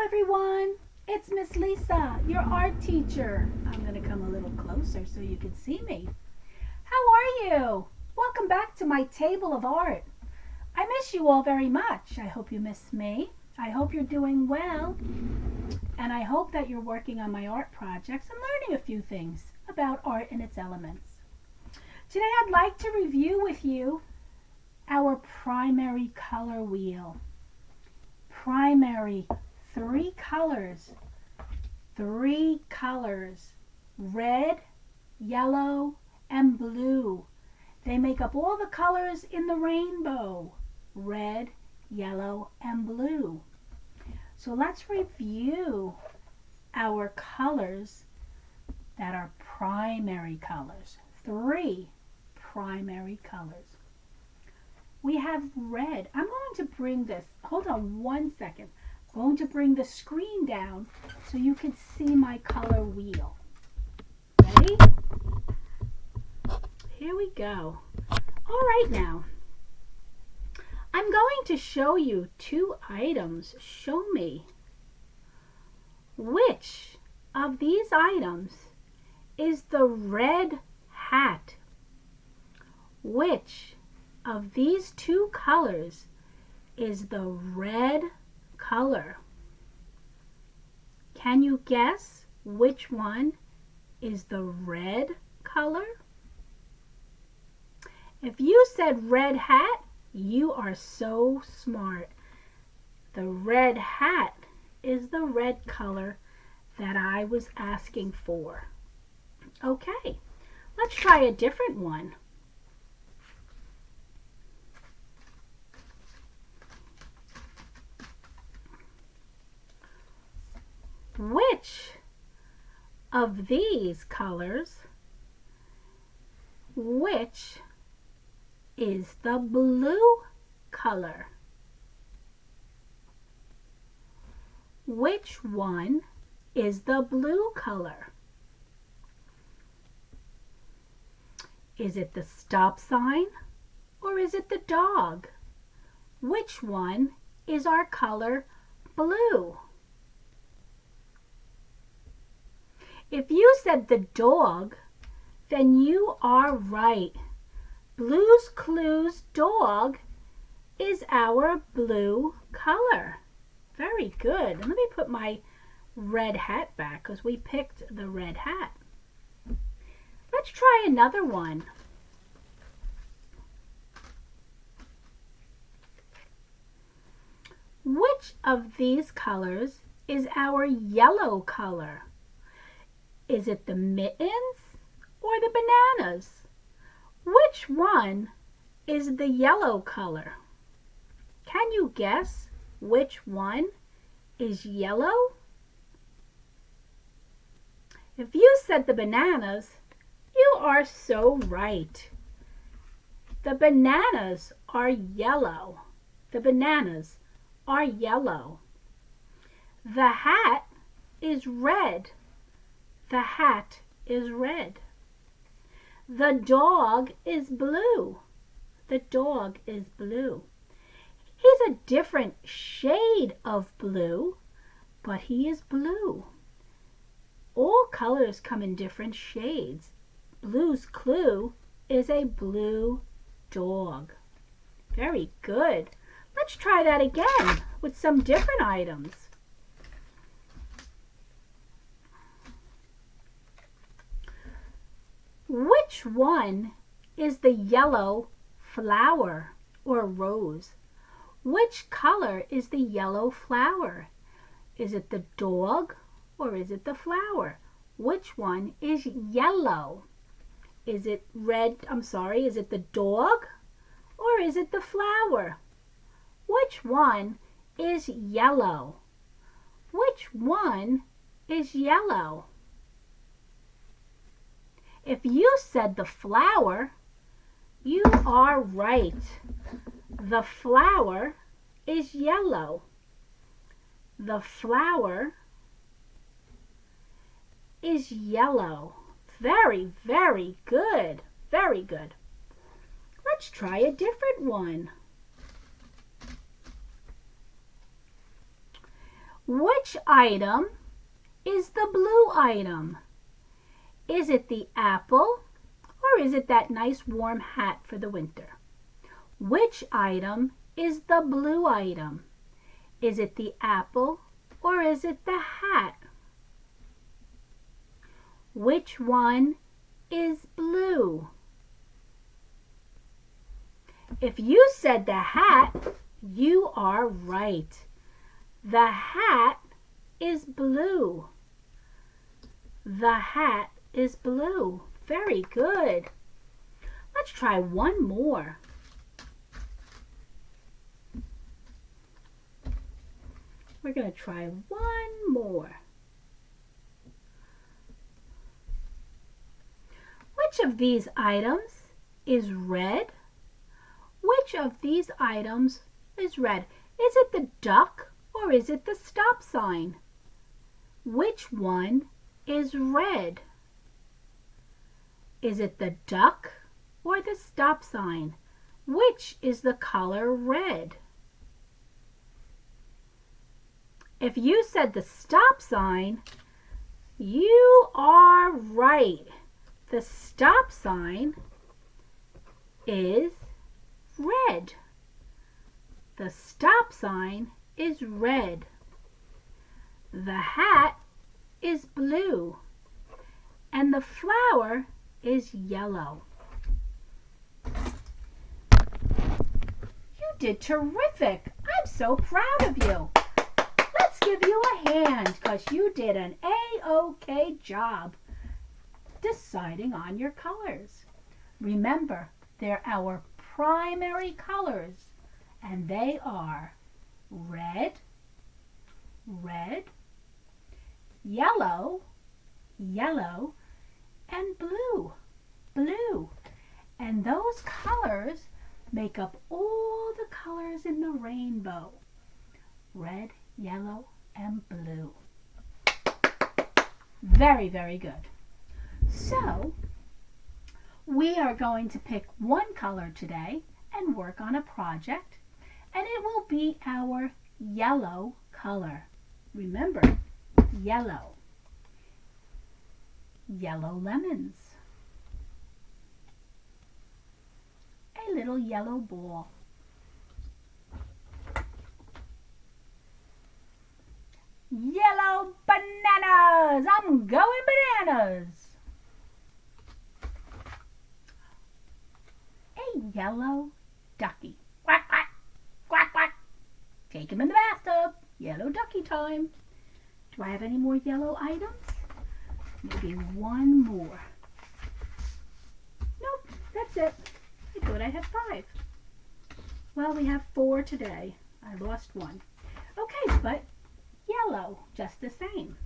everyone, it's Miss Lisa, your art teacher. I'm going to come a little closer so you can see me. How are you? Welcome back to my table of art. I miss you all very much. I hope you miss me. I hope you're doing well. And I hope that you're working on my art projects and learning a few things about art and its elements. Today I'd like to review with you our primary color wheel. Primary, three colors, red, yellow, and blue. They make up all the colors in the rainbow, red, yellow, and blue. So let's review our colors that are primary colors, three primary colors. We have red. I'm going to bring this, hold on one second. I'm going to bring the screen down so you can see my color wheel. Ready? Here we go. All right now, I'm going to show you two items. Show me which of these items is the red hat. Which of these two colors is the red color? Can you guess which one is the red color? If you said red hat, you are so smart. The red hat is the red color that I was asking for. Okay, let's try a different one. Which of these colors, which is the blue color? Which one is the blue color? Is it the stop sign or is it the dog? Which one is our color blue? If you said the dog, then you are right. Blue's Clues dog is our blue color. Very good. Let me put my red hat back because we picked the red hat. Let's try another one. Which of these colors is our yellow color? Is it the mittens or the bananas? Which one is the yellow color? Can you guess which one is yellow? If you said the bananas, you are so right. The bananas are yellow. The bananas are yellow. The hat is red. The hat is red. The dog is blue. The dog is blue. He's a different shade of blue, but he is blue. All colors come in different shades. Blue's Clue is a blue dog. Very good. Let's try that again with some different items. Which one is the yellow flower or rose? Which color is the yellow flower? Is it the dog or is it the flower? Which one is yellow? Is it is it the dog or is it the flower? Which one is yellow? Which one is yellow? If you said the flower, you are right. The flower is yellow. The flower is yellow. Very, very good. Very good. Let's try a different one. Which item is the blue item? Is it the apple or is it that nice warm hat for the winter? Which item is the blue item? Is it the apple or is it the hat? Which one is blue? If you said the hat, you are right. The hat is blue. The hat is blue. Very good. Let's try one more. We're going to try one more. Which of these items is red? Which of these items is red? Is it the duck or is it the stop sign? Which one is red? Is it the duck or the stop sign? Which is the color red? If you said the stop sign, you are right. The stop sign is red. The stop sign is red. The hat is blue. And the flower is yellow. You did terrific. I'm so proud of you. Let's give you a hand because you did an A-OK job deciding on your colors. Remember, they're our primary colors, and they are red, red, yellow, yellow, and blue, blue. And those colors make up all the colors in the rainbow. Red, yellow, and blue. Very, very good. So, we are going to pick one color today and work on a project, and it will be our yellow color. Remember, yellow. Yellow lemons. A little yellow ball. Yellow bananas! I'm going bananas! A yellow ducky. Quack, quack, quack, quack. Take him in the bathtub. Yellow ducky time. Do I have any more yellow items? Maybe one more. Nope, that's it. I thought I had 5. Well, we have 4 today. I lost one. Okay, but yellow, just the same.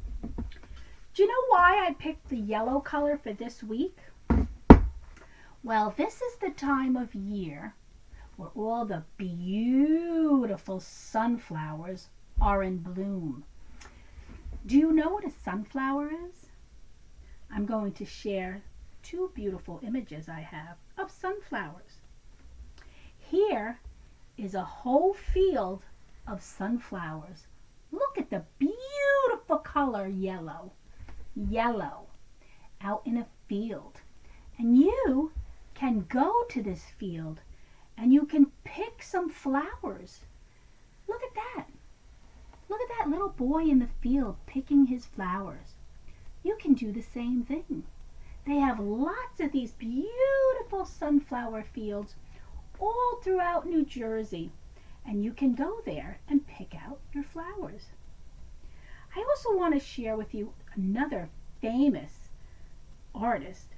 Do you know why I picked the yellow color for this week? Well, this is the time of year where all the beautiful sunflowers are in bloom. Do you know what a sunflower is? I'm going to share 2 beautiful images I have of sunflowers. Here is a whole field of sunflowers. Look at the beautiful color yellow. Yellow out in a field. And you can go to this field and you can pick some flowers. Look at that. Look at that little boy in the field picking his flowers. You can do the same thing. They have lots of these beautiful sunflower fields all throughout New Jersey, and you can go there and pick out your flowers. I also want to share with you another famous artist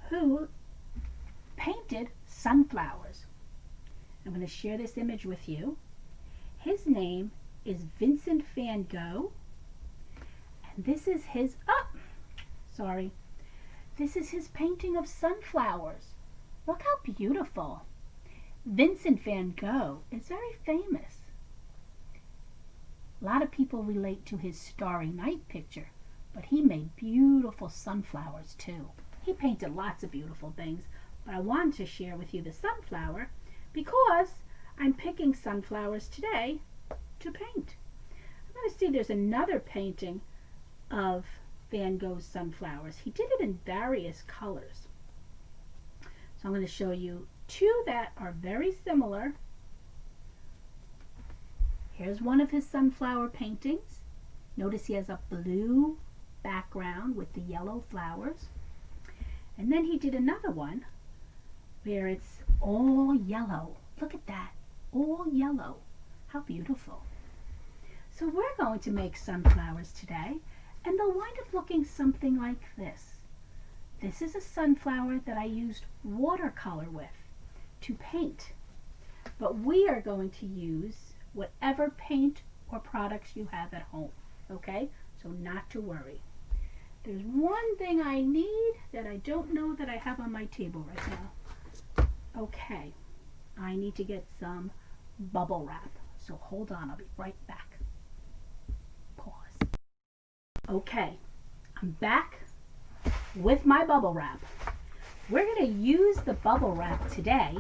who painted sunflowers. I'm going to share this image with you. His name is Vincent van Gogh, and this is his, this is his painting of sunflowers. Look how beautiful. Vincent van Gogh is very famous. A lot of people relate to his Starry Night picture, but he made beautiful sunflowers too. He painted lots of beautiful things, but I wanted to share with you the sunflower because I'm picking sunflowers today to paint. I'm going to see see there's another painting of Van Gogh's sunflowers. He did it in various colors. So I'm going to show you two that are very similar. Here's one of his sunflower paintings. Notice he has a blue background with the yellow flowers. And then he did another one where it's all yellow. Look at that, all yellow. How beautiful. So we're going to make sunflowers today, and they'll wind up looking something like this. This is a sunflower that I used watercolor with to paint. But we are going to use whatever paint or products you have at home, okay? So not to worry. There's one thing I need that I don't know that I have on my table right now. Okay, I need to get some bubble wrap. So hold on, I'll be right back. Pause. Okay, I'm back with my bubble wrap. We're going to use the bubble wrap today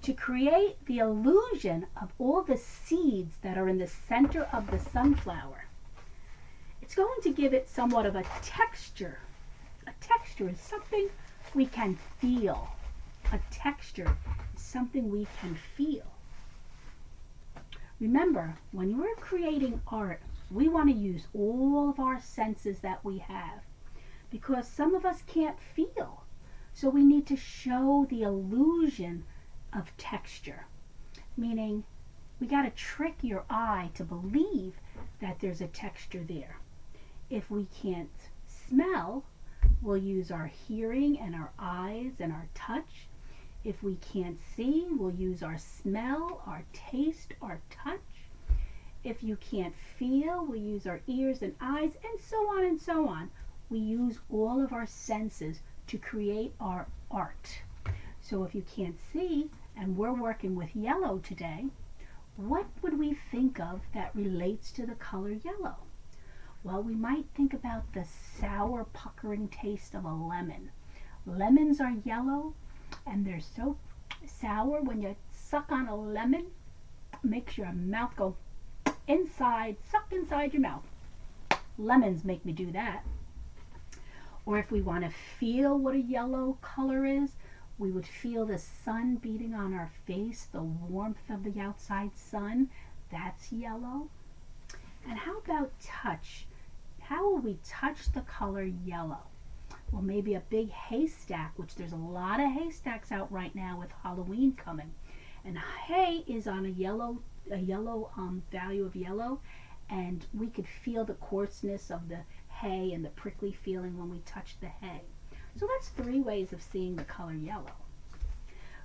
to create the illusion of all the seeds that are in the center of the sunflower. It's going to give it somewhat of a texture. A texture is something we can feel. A texture is something we can feel. Remember, when we're creating art, we want to use all of our senses that we have, because some of us can't feel. So we need to show the illusion of texture, meaning we got to trick your eye to believe that there's a texture there. If we can't smell, we'll use our hearing and our eyes and our touch. If we can't see, we'll use our smell, our taste, our touch. If you can't feel, we'll use our ears and eyes, and so on and so on. We use all of our senses to create our art. So if you can't see, and we're working with yellow today, what would we think of that relates to the color yellow? Well, we might think about the sour, puckering taste of a lemon. Lemons are yellow, and they're so sour. When you suck on a lemon, it makes your mouth go inside, suck inside your mouth. Lemons make me do that. Or if we want to feel what a yellow color is, we would feel the sun beating on our face, the warmth of the outside sun. That's yellow. And how about touch? How will we touch the color yellow? Well, maybe a big haystack, which there's a lot of haystacks out right now with Halloween coming. And hay is on a yellow value of yellow, and we could feel the coarseness of the hay and the prickly feeling when we touch the hay. So that's 3 ways of seeing the color yellow.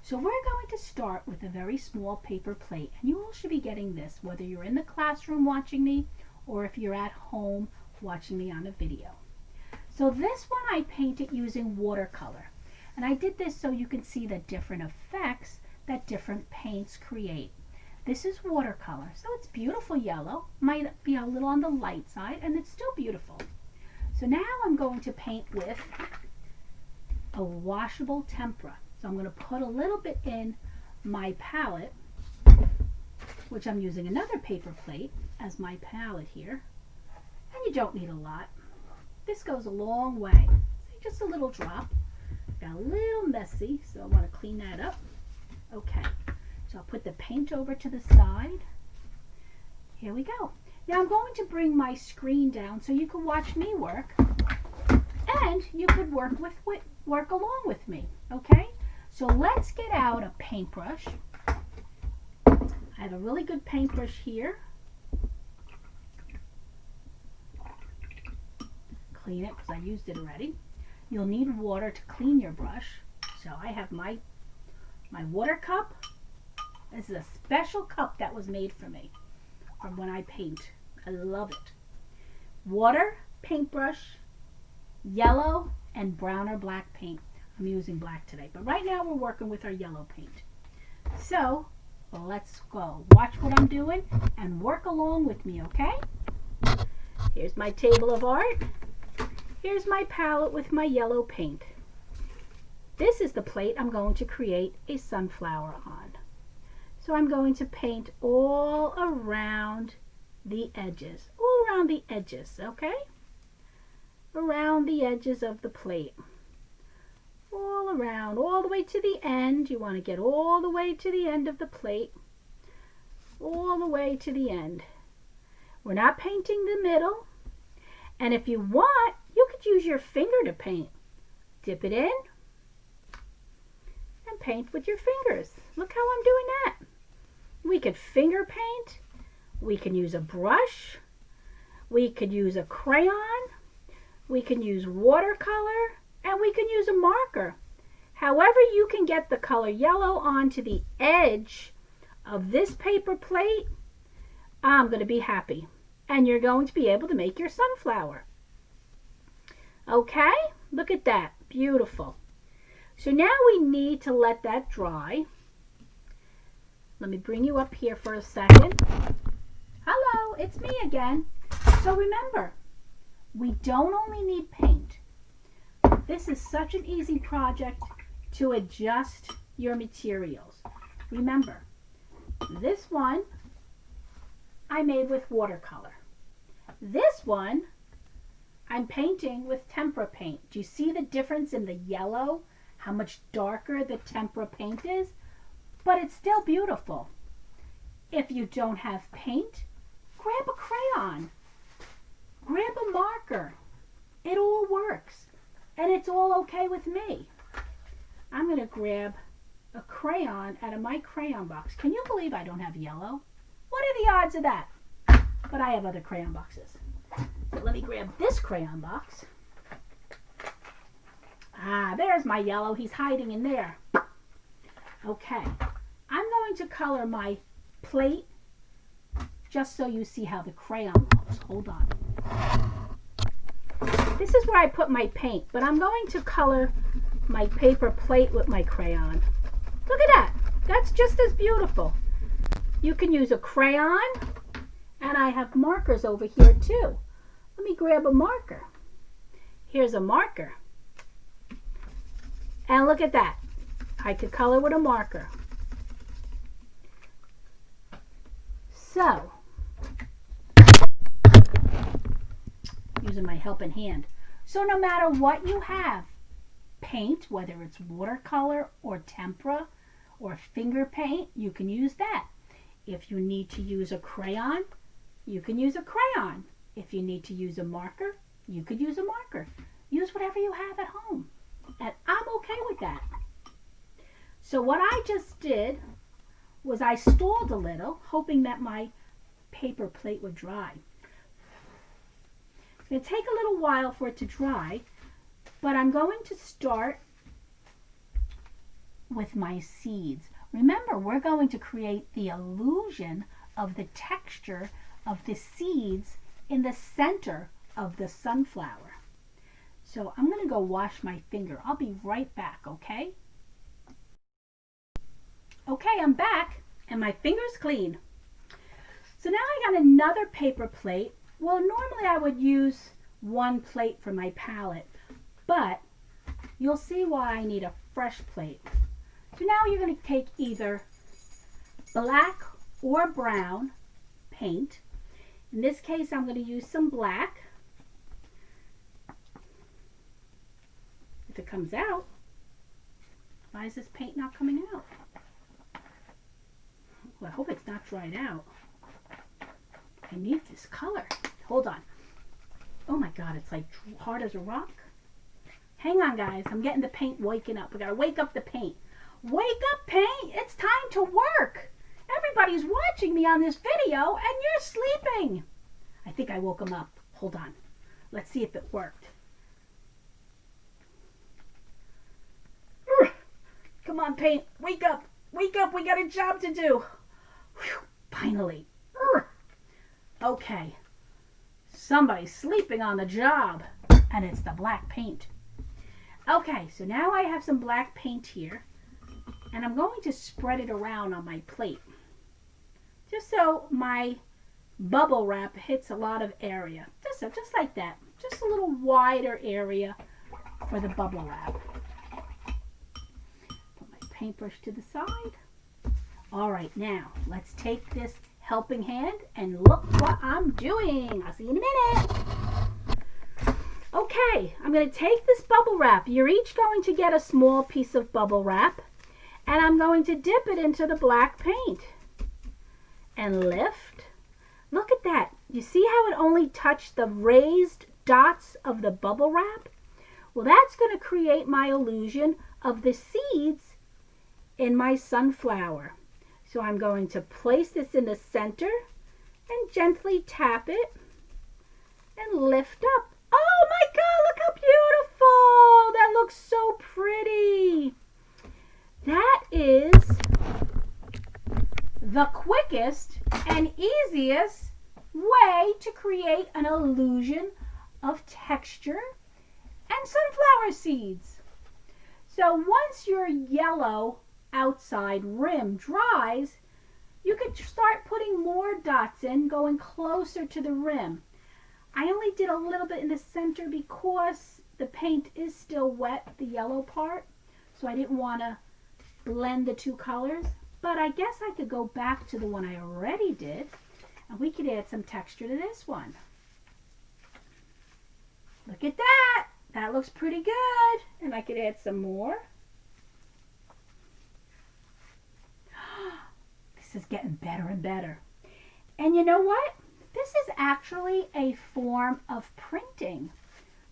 So we're going to start with a very small paper plate, and you all should be getting this, whether you're in the classroom watching me or if you're at home watching me on a video. So this one I painted using watercolor, and I did this so you can see the different effects that different paints create. This is watercolor, so it's beautiful yellow, might be a little on the light side, and it's still beautiful. So now I'm going to paint with a washable tempera. So I'm going to put a little bit in my palette, which I'm using another paper plate as my palette here. And you don't need a lot. This goes a long way. Just a little drop. Got a little messy, so I want to clean that up. Okay, so I'll put the paint over to the side. Here we go. Now I'm going to bring my screen down so you can watch me work, and you could work along with me. Okay, so let's get out a paintbrush. I have a really good paintbrush here. Clean it because I used it already. You'll need water to clean your brush. So I have my water cup. This is a special cup that was made for me from when I paint. I love it. Water, paintbrush, yellow, and brown or black paint. I'm using black today, but right now we're working with our yellow paint. So let's go. Watch what I'm doing and work along with me, okay? Here's my table of art. Here's my palette with my yellow paint. This is the plate I'm going to create a sunflower on. So I'm going to paint all around the edges, all around the edges, okay? Around the edges of the plate. All around, all the way to the end. You want to get all the way to the end of the plate. All the way to the end. We're not painting the middle. And if you want, you could use your finger to paint. Dip it in and paint with your fingers. Look how I'm doing that. We could finger paint. We can use a brush. We could use a crayon. We can use watercolor. And we can use a marker. However you can get the color yellow onto the edge of this paper plate, I'm going to be happy. And you're going to be able to make your sunflower. Okay? Look at that. Beautiful. So now we need to let that dry. Let me bring you up here for a second. Hello, it's me again. So remember, we don't only need paint. This is such an easy project to adjust your materials. Remember, this one I made with watercolor. This one I'm painting with tempera paint. Do you see the difference in the yellow? How much darker the tempera paint is? But it's still beautiful. If you don't have paint, grab a crayon. Grab a marker. It all works. And it's all okay with me. I'm going to grab a crayon out of my crayon box. Can you believe I don't have yellow? What are the odds of that? But I have other crayon boxes. So let me grab this crayon box. Ah, there's my yellow. He's hiding in there. Okay. I'm going to color my plate just so you see how the crayon looks. Hold on. This is where I put my paint, but I'm going to color my paper plate with my crayon. Look at that. That's just as beautiful. You can use a crayon, and I have markers over here too. Let me grab a marker. Here's a marker. And look at that. I could color with a marker. So, using my helping hand. So no matter what you have, paint, whether it's watercolor or tempera or finger paint, you can use that. If you need to use a crayon, you can use a crayon. If you need to use a marker, you could use a marker. Use whatever you have at home. And I'm okay with that. So what I just did was I stalled a little, hoping that my paper plate would dry. It's going to take a little while for it to dry, but I'm going to start with my seeds. Remember, we're going to create the illusion of the texture of the seeds in the center of the sunflower. So I'm going to go wash my finger. I'll be right back, okay? Okay, I'm back, and my finger's clean. So now I got another paper plate. Well, normally I would use one plate for my palette, but you'll see why I need a fresh plate. So now you're going to take either black or brown paint. In this case, I'm going to use some black. If it comes out, why is this paint not coming out? Well, I hope it's not dried out. I need this color. Hold on. Oh my God, it's like hard as a rock. Hang on, guys. I'm getting the paint waking up. We gotta wake up the paint. Wake up, paint. It's time to work. Everybody's watching me on this video and you're sleeping. I think I woke them up. Hold on. Let's see if it worked. Come on, paint. Wake up. Wake up. We got a job to do. Whew, finally. Okay. Somebody's sleeping on the job. And it's the black paint. Okay, so now I have some black paint here. And I'm going to spread it around on my plate. Just so my bubble wrap hits a lot of area. Just like that. Just a little wider area for the bubble wrap. Put my paintbrush to the side. All right, now let's take this helping hand, and look what I'm doing. I'll see you in a minute. Okay, I'm going to take this bubble wrap. You're each going to get a small piece of bubble wrap, and I'm going to dip it into the black paint and lift. Look at that. You see how it only touched the raised dots of the bubble wrap? Well, that's going to create my illusion of the seeds in my sunflower. So I'm going to place this in the center and gently tap it and lift up. Oh my God, look how beautiful! That looks so pretty. That is the quickest and easiest way to create an illusion of texture and sunflower seeds. So once your yellow outside rim dries, you can start putting more dots in, going closer to the rim. I only did a little bit in the center because the paint is still wet, the yellow part, so I didn't want to blend the two colors. But I guess I could go back to the one I already did, and we could add some texture to this one. Look at that! That looks pretty good. And I could add some more. This is getting better and better. And you know what? This is actually a form of printing.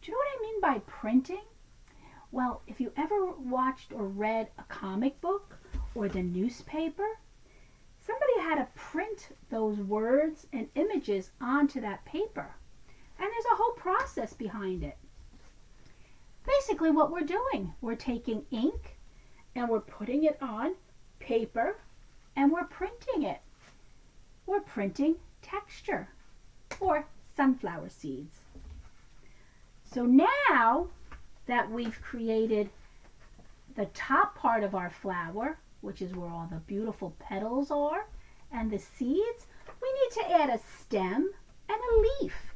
Do you know what I mean by printing? Well, if you ever watched or read a comic book or the newspaper, somebody had to print those words and images onto that paper. And there's a whole process behind it. Basically what we're doing, we're taking ink and we're putting it on paper and we're printing it. We're printing texture or sunflower seeds. So now that we've created the top part of our flower, which is where all the beautiful petals are, and the seeds, we need to add a stem and a leaf.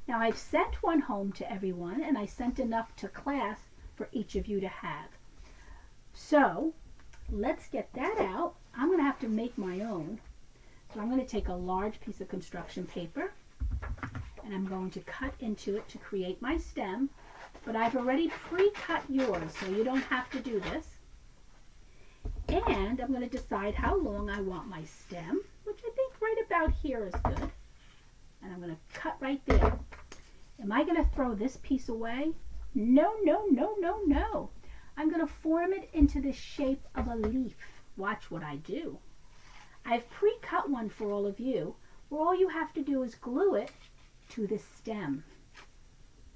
Now I've sent one home to everyone, and I sent enough to class for each of you to have. So let's get that out. I'm going to have to make my own. So I'm going to take a large piece of construction paper, and I'm going to cut into it to create my stem. But I've already pre-cut yours, so you don't have to do this. And I'm going to decide how long I want my stem, which I think right about here is good. And I'm going to cut right there. Am I going to throw this piece away? No, no, no, no, no. I'm going to form it into the shape of a leaf. Watch what I do. I've pre-cut one for all of you, where all you have to do is glue it to the stem.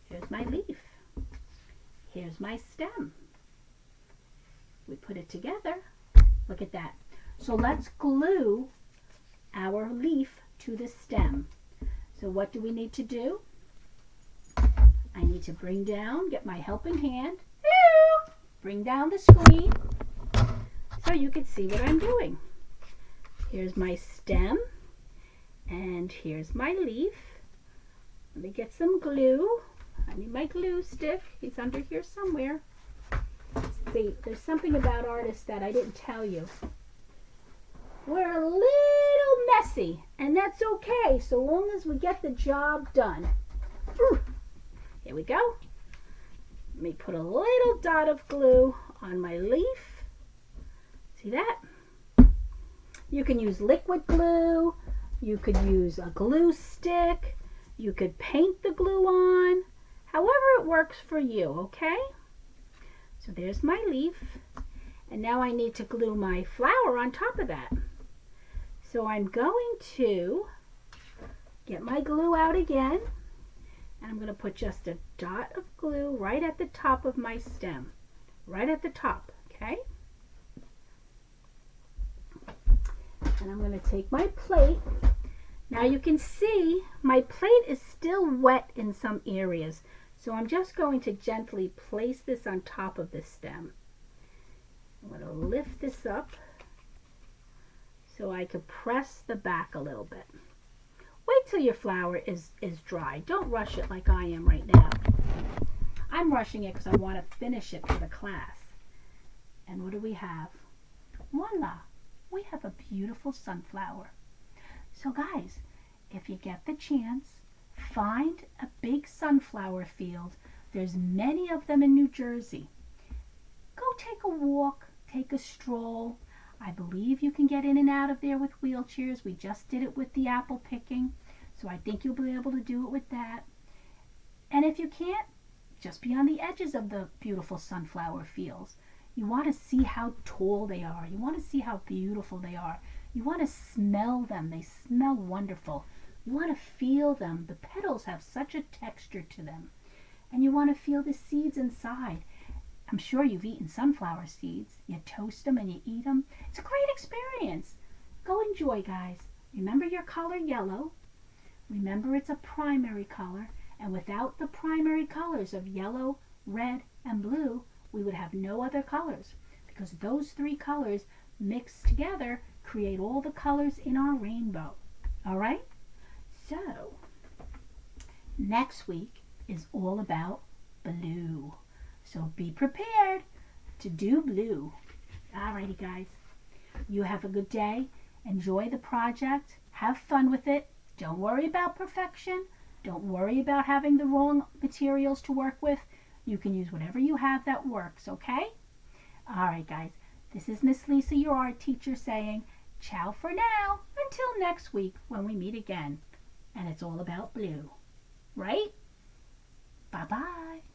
Here's my leaf. Here's my stem. We put it together. Look at that. So let's glue our leaf to the stem. So what do we need to do? I need to bring down, get my helping hand, bring down the screen so you can see what I'm doing. Here's my stem and here's my leaf. Let me get some glue. I need my glue stick. It's under here somewhere. See, there's something about artists that I didn't tell you. We're a little messy, and that's okay so long as we get the job done. Here we go. Let me put a little dot of glue on my leaf. See that? You can use liquid glue. You could use a glue stick. You could paint the glue on. However it works for you, okay? So there's my leaf. And now I need to glue my flower on top of that. So I'm going to get my glue out again. And I'm going to put just a dot of glue right at the top of my stem. Right at the top, okay? And I'm going to take my plate. Now you can see my plate is still wet in some areas. So I'm just going to gently place this on top of the stem. I'm going to lift this up so I could press the back a little bit. Wait till your flower is dry. Don't rush it like I am right now. I'm rushing it because I want to finish it for the class. And what do we have? Voila! We have a beautiful sunflower. So guys, if you get the chance, find a big sunflower field. There's many of them in New Jersey. Go take a walk, take a stroll. I believe you can get in and out of there with wheelchairs. We just did it with the apple picking, so I think you'll be able to do it with that. And if you can't, just be on the edges of the beautiful sunflower fields. You want to see how tall they are. You want to see how beautiful they are. You want to smell them. They smell wonderful. You want to feel them. The petals have such a texture to them. And you want to feel the seeds inside. I'm sure you've eaten sunflower seeds. You toast them and you eat them. It's a great experience. Go enjoy, guys. Remember your color yellow. Remember it's a primary color. And without the primary colors of yellow, red, and blue, we would have no other colors. Because those three colors mixed together create all the colors in our rainbow. All right? So, next week is all about blue. So be prepared to do blue. Alrighty, guys. You have a good day. Enjoy the project. Have fun with it. Don't worry about perfection. Don't worry about having the wrong materials to work with. You can use whatever you have that works, okay? Alright, guys. This is Miss Lisa, your art teacher, saying ciao for now until next week when we meet again. And it's all about blue. Right? Bye-bye.